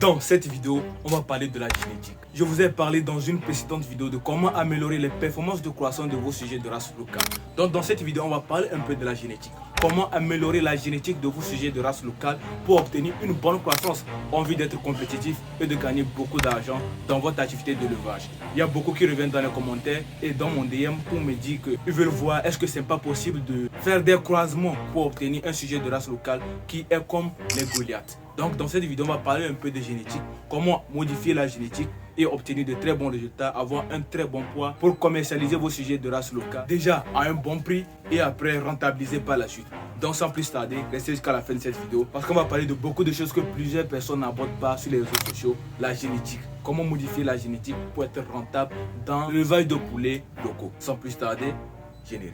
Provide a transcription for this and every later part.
Dans cette vidéo, on va parler de la génétique. Je vous ai parlé dans une précédente vidéo de comment améliorer les performances de croissance de vos sujets de race locale. Donc dans cette vidéo, on va parler un peu de la génétique. Comment améliorer la génétique de vos sujets de race locale pour obtenir une bonne croissance, envie d'être compétitif et de gagner beaucoup d'argent dans votre activité d'élevage. Il y a beaucoup qui reviennent dans les commentaires et dans mon DM pour me dire qu'ils veulent voir est-ce que c'est pas possible de faire des croisements pour obtenir un sujet de race locale qui est comme les Goliaths. Donc dans cette vidéo, on va parler un peu de génétique, comment modifier la génétique et obtenir de très bons résultats, avoir un très bon poids pour commercialiser vos sujets de race locale, déjà à un bon prix et après rentabiliser par la suite. Donc sans plus tarder, restez jusqu'à la fin de cette vidéo parce qu'on va parler de beaucoup de choses que plusieurs personnes n'abordent pas sur les réseaux sociaux. La génétique, comment modifier la génétique pour être rentable dans l'élevage de poulets locaux. Sans plus tarder, générique.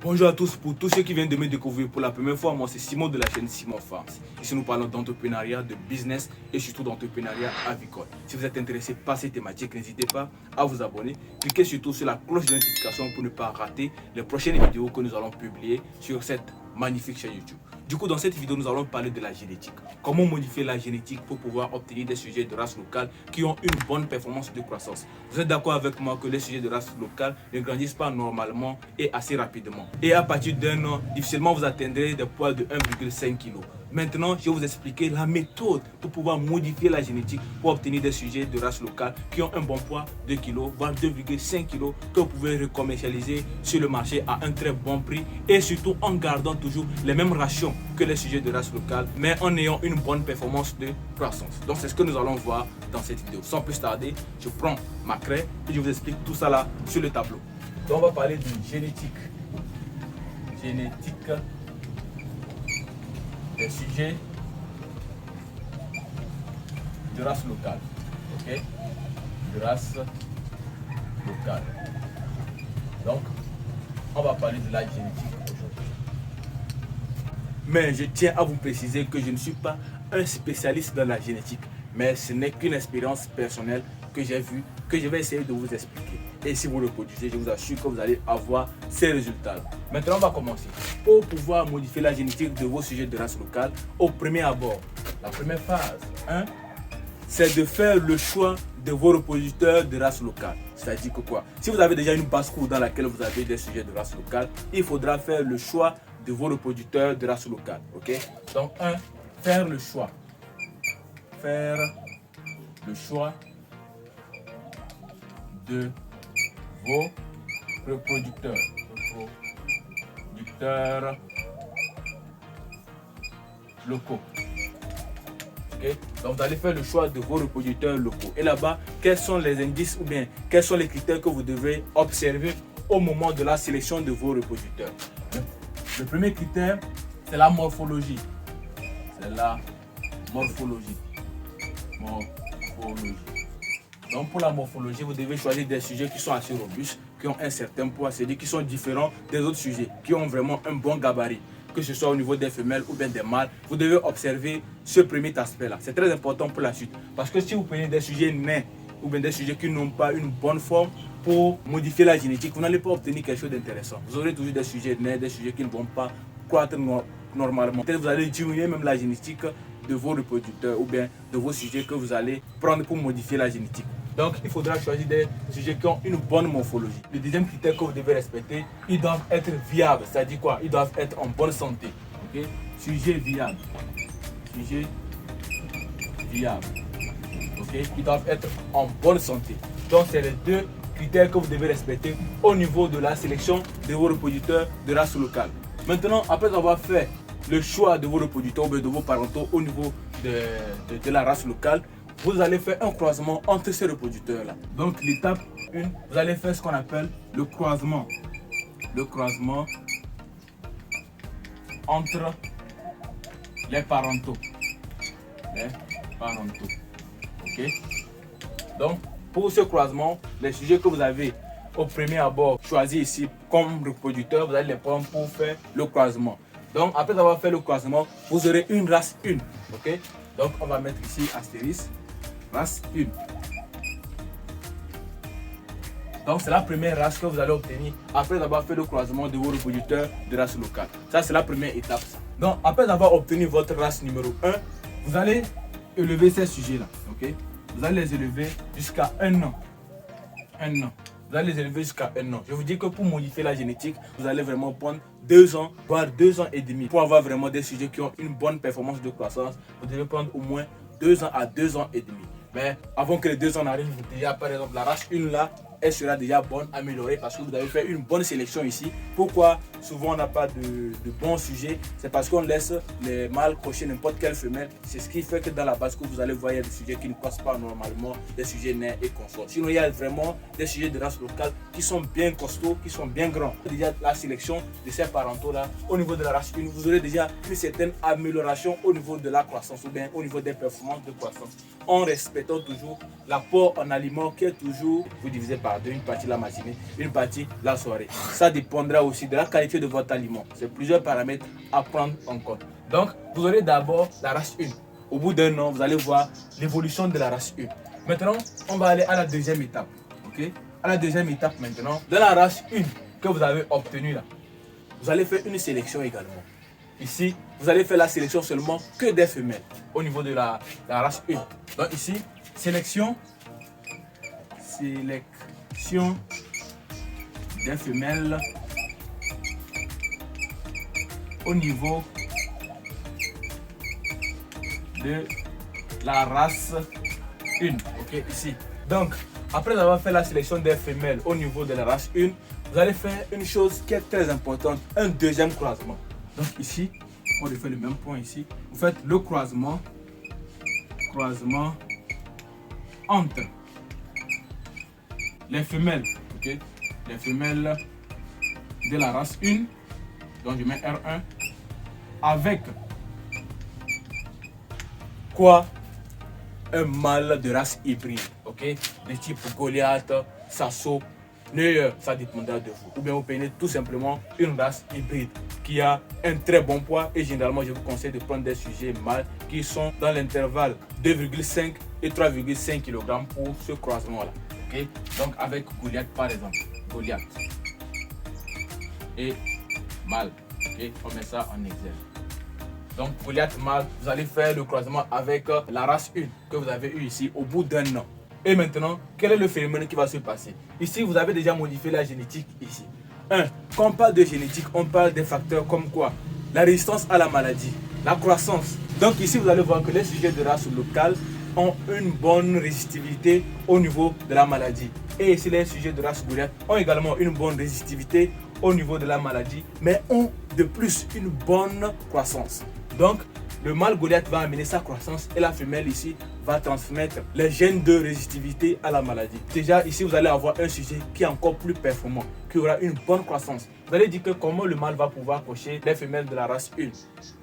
Bonjour à tous, pour tous ceux qui viennent de me découvrir pour la première fois, moi c'est Simon de la chaîne Simon Farms. Ici nous parlons d'entrepreneuriat, de business et surtout d'entrepreneuriat avicole. Si vous êtes intéressé par ces thématiques, n'hésitez pas à vous abonner. Cliquez surtout sur la cloche de notification pour ne pas rater les prochaines vidéos que nous allons publier sur cette magnifique chaîne YouTube. Du coup, dans cette vidéo, nous allons parler de la génétique. Comment modifier la génétique pour pouvoir obtenir des sujets de race locale qui ont une bonne performance de croissance. Vous êtes d'accord avec moi que les sujets de race locale ne grandissent pas normalement et assez rapidement. Et à partir d'un an, difficilement vous atteindrez des poids de 1,5 kg. Maintenant, je vais vous expliquer la méthode pour pouvoir modifier la génétique pour obtenir des sujets de race locale qui ont un bon poids de 2 kg, voire 2,5 kg que vous pouvez recommercialiser sur le marché à un très bon prix et surtout en gardant toujours les mêmes rations que les sujets de race locale, mais en ayant une bonne performance de croissance. Donc c'est ce que nous allons voir dans cette vidéo. Sans plus tarder, je prends ma craie et je vous explique tout ça là sur le tableau. Donc on va parler de génétique. Génétique des sujets de race locale. Ok? De race locale. Donc, on va parler de la génétique aujourd'hui. Mais je tiens à vous préciser que je ne suis pas un spécialiste dans la génétique, mais ce n'est qu'une expérience personnelle que j'ai vue, que je vais essayer de vous expliquer. Et si vous le reproduisez, je vous assure que vous allez avoir ces résultats-là. Maintenant, on va commencer. Pour pouvoir modifier la génétique de vos sujets de race locale, au premier abord, la première phase, c'est de faire le choix de vos reproducteurs de race locale. C'est-à-dire que quoi? Si vous avez déjà une basse-cour dans laquelle vous avez des sujets de race locale, il faudra faire le choix de vos reproducteurs de race locale. Ok? Donc, faire le choix. Faire le choix de vos reproducteurs locaux. Okay? Donc vous allez faire le choix de vos reproducteurs locaux. Et là-bas, quels sont les indices ou bien quels sont les critères que vous devez observer au moment de la sélection de vos reproducteurs? Le premier critère, c'est la morphologie. C'est la morphologie. Donc pour la morphologie, vous devez choisir des sujets qui sont assez robustes, qui ont un certain poids, c'est-à-dire qui sont différents des autres sujets, qui ont vraiment un bon gabarit, que ce soit au niveau des femelles ou bien des mâles. Vous devez observer ce premier aspect-là. C'est très important pour la suite. Parce que si vous prenez des sujets nains ou bien des sujets qui n'ont pas une bonne forme, pour modifier la génétique, vous n'allez pas obtenir quelque chose d'intéressant. Vous aurez toujours des sujets nains, des sujets qui ne vont pas croître normalement. Peut-être vous allez diminuer même la génétique de vos reproducteurs ou bien de vos sujets que vous allez prendre pour modifier la génétique. Donc, il faudra choisir des sujets qui ont une bonne morphologie. Le deuxième critère que vous devez respecter, ils doivent être viables. C'est-à-dire quoi? Ils doivent être en bonne santé. Okay? Sujet viable. Sujet viable. Okay? Ils doivent être en bonne santé. Donc, c'est les deux critères que vous devez respecter au niveau de la sélection de vos reproducteurs de race locale. Maintenant, après avoir fait le choix de vos reproducteurs ou de vos parentaux au niveau de la race locale, vous allez faire un croisement entre ces reproducteurs-là. Donc l'étape 1, vous allez faire ce qu'on appelle le croisement. Le croisement entre les parentaux. Les parentaux. Ok? Donc pour ce croisement, les sujets que vous avez au premier abord choisis ici comme reproducteurs, vous allez les prendre pour faire le croisement. Donc après avoir fait le croisement, vous aurez une race 1. Ok? Donc on va mettre ici astérisque. Race 1. Donc c'est la première race que vous allez obtenir après avoir fait le croisement de vos reproducteurs de race locale. Ça c'est la première étape. Donc après avoir obtenu votre race numéro 1, vous allez élever ces sujets-là. Ok? Vous allez les élever jusqu'à 1 an. 1 an. Vous allez les élever jusqu'à 1 an. Je vous dis que pour modifier la génétique, vous allez vraiment prendre 2 ans, voire 2 ans et demi. Pour avoir vraiment des sujets qui ont une bonne performance de croissance, vous devez prendre au moins 2 ans à 2 ans et demi. Mais avant que les 2 ans n'arrivent, déjà par exemple la race 1 là, elle sera déjà bonne, améliorée parce que vous avez fait une bonne sélection ici. Pourquoi souvent on n'a pas de bons sujets? C'est parce qu'on laisse les mâles cocher n'importe quelle femelle. C'est ce qui fait que dans la base que vous allez voir, il y a des sujets qui ne passent pas normalement, des sujets nains et consorts. Sinon, il y a vraiment des sujets de race locale qui sont bien costauds, qui sont bien grands. Déjà la sélection de ces parentaux là, au niveau de la race 1, vous aurez déjà une certaine amélioration au niveau de la croissance ou bien au niveau des performances de croissance, en respectant toujours l'apport en aliments qui est toujours, vous divisez par 2, une partie la matinée, une partie la soirée. Ça dépendra aussi de la qualité de votre aliment. C'est plusieurs paramètres à prendre en compte. Donc, vous aurez d'abord la race 1. Au bout d'1 an, vous allez voir l'évolution de la race 1. Maintenant, on va aller à la deuxième étape. Ok? À la deuxième étape maintenant, de la race 1 que vous avez obtenue là, vous allez faire une sélection également. Ici, vous allez faire la sélection seulement que des femelles au niveau de la race 1. Donc ici, sélection des femelles au niveau de la race 1. Ok, ici. Donc, après avoir fait la sélection des femelles au niveau de la race 1, vous allez faire une chose qui est très importante, un deuxième croisement. Donc ici, on refait le même point ici. Vous faites le croisement entre les femelles, ok, les femelles de la race 1, donc je mets R1, avec quoi? Un mâle de race hybride, ok, de type Goliath, Sasso, Neuer, ça dépendra de vous. Ou bien vous prenez tout simplement une race hybride qui a un très bon poids et généralement je vous conseille de prendre des sujets mâles qui sont dans l'intervalle 2,5 et 3,5 kg pour ce croisement là. Okay? Donc avec Goliath par exemple, Goliath et mâle, okay? On met ça en exergue. Donc Goliath mâle, vous allez faire le croisement avec la race 1 que vous avez eu ici au bout d'1 an. Et maintenant, quel est le phénomène qui va se passer? Ici, vous avez déjà modifié la génétique ici. Quand on parle de génétique, on parle des facteurs comme quoi? La résistance à la maladie, la croissance. Donc ici, vous allez voir que les sujets de race locale ont une bonne résistivité au niveau de la maladie. Et ici, les sujets de race Goliath ont également une bonne résistivité au niveau de la maladie, mais ont de plus une bonne croissance. Donc, le mâle Goliath va amener sa croissance et la femelle ici va transmettre les gènes de résistivité à la maladie. Déjà ici, vous allez avoir un sujet qui est encore plus performant, qui aura une bonne croissance. Vous allez dire que comment le mâle va pouvoir cocher les femelles de la race 1.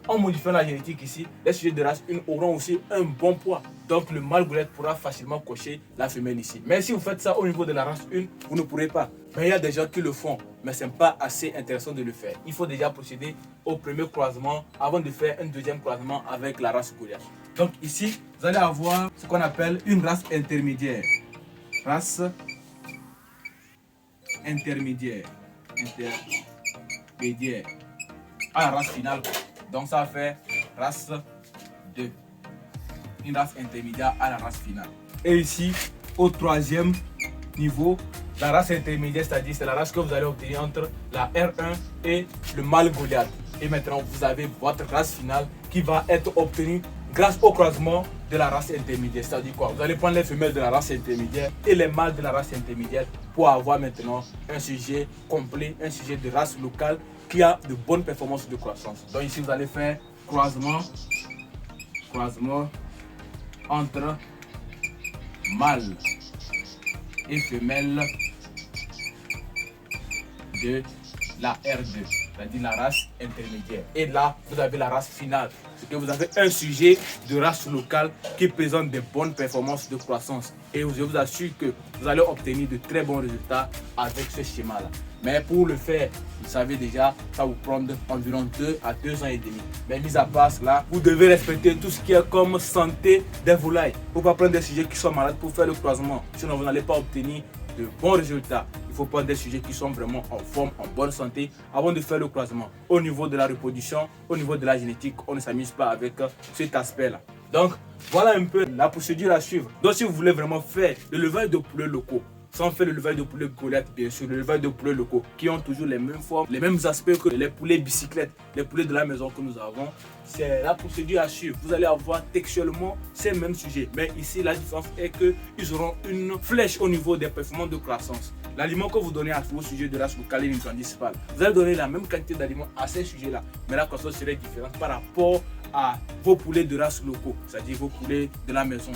En modifiant la génétique ici, les sujets de race 1 auront aussi un bon poids. Donc le mâle Goliath pourra facilement cocher la femelle ici. Mais si vous faites ça au niveau de la race 1, vous ne pourrez pas. Mais il y a des gens qui le font, mais ce n'est pas assez intéressant de le faire. Il faut déjà procéder au premier croisement avant de faire un deuxième croisement avec la race Goliath. Donc ici, vous allez avoir ce qu'on appelle une race intermédiaire. Race intermédiaire. À la race finale. Donc ça fait race 2. Une race intermédiaire à la race finale. Et ici, au troisième niveau, la race intermédiaire, c'est-à-dire c'est la race que vous allez obtenir entre la R1 et le mâle Goliath. Et maintenant, vous avez votre race finale qui va être obtenue grâce au croisement de la race intermédiaire. C'est-à-dire quoi? Vous allez prendre les femelles de la race intermédiaire et les mâles de la race intermédiaire pour avoir maintenant un sujet complet, un sujet de race locale qui a de bonnes performances de croissance. Donc ici, vous allez faire croisement entre mâle et femelle de la R2, c'est-à-dire la race intermédiaire. Et là, vous avez la race finale. C'est que vous avez un sujet de race locale qui présente de bonnes performances de croissance. Et je vous assure que vous allez obtenir de très bons résultats avec ce schéma-là. Mais pour le faire, vous savez déjà, ça va vous prendre environ 2 à 2 ans et demi. Mais mis à part cela, vous devez respecter tout ce qui est comme santé des volailles. Il ne faut pas prendre des sujets qui sont malades pour faire le croisement. Sinon, vous n'allez pas obtenir de bons résultats, il faut prendre des sujets qui sont vraiment en forme, en bonne santé, avant de faire le croisement. Au niveau de la reproduction, au niveau de la génétique, on ne s'amuse pas avec cet aspect-là. Donc, voilà un peu la procédure à suivre. Donc, si vous voulez vraiment faire le l'élevage de poulets locaux, sans faire le l'élevage de poulets Goliath, bien sûr, le l'élevage de poulets locaux qui ont toujours les mêmes formes, les mêmes aspects que les poulets bicyclettes, les poulets de la maison que nous avons, c'est la procédure à suivre. Vous allez avoir textuellement ces mêmes sujets, mais ici la différence est qu'ils auront une flèche au niveau des performances de croissance. L'aliment que vous donnez à vos sujets de race locale, ils ne grandissent pas. Vous allez donner la même quantité d'aliments à ces sujets-là, mais la croissance serait différente par rapport à vos poulets de race locaux, c'est-à-dire vos poulets de la maison.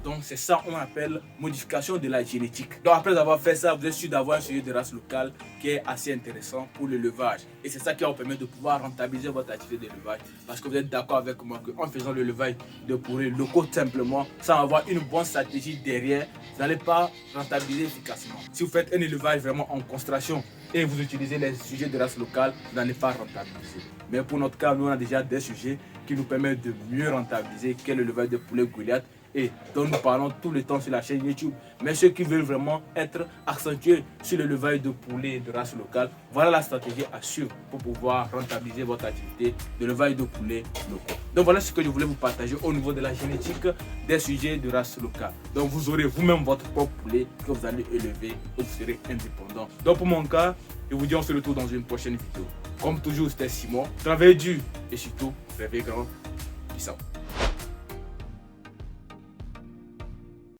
Donc c'est ça qu'on appelle modification de la génétique. Donc après avoir fait ça, vous êtes sûr d'avoir un sujet de race locale qui est assez intéressant pour l'élevage. Et c'est ça qui va vous permettre de pouvoir rentabiliser votre activité d'élevage. Parce que vous êtes d'accord avec moi qu'en faisant l'élevage de poulets locaux simplement, sans avoir une bonne stratégie derrière, vous n'allez pas rentabiliser efficacement. Si vous faites un élevage vraiment en concentration et vous utilisez les sujets de race locale, vous n'allez pas rentabiliser. Mais pour notre cas, nous on a déjà des sujets qui nous permettent de mieux rentabiliser qu'est l'élevage de poulets Goliath, et dont nous parlons tout le temps sur la chaîne YouTube. Mais ceux qui veulent vraiment être accentués sur l'élevage de poulets de race locale, voilà la stratégie à suivre pour pouvoir rentabiliser votre activité de l'élevage de poulets locaux. Donc voilà ce que je voulais vous partager au niveau de la génétique des sujets de race locale. Donc vous aurez vous-même votre propre poulet que vous allez élever et vous serez indépendant. Donc pour mon cas, je vous dis on se retrouve dans une prochaine vidéo. Comme toujours, c'était Simon. Travaillez dur et surtout, rêvez grand. Peace out.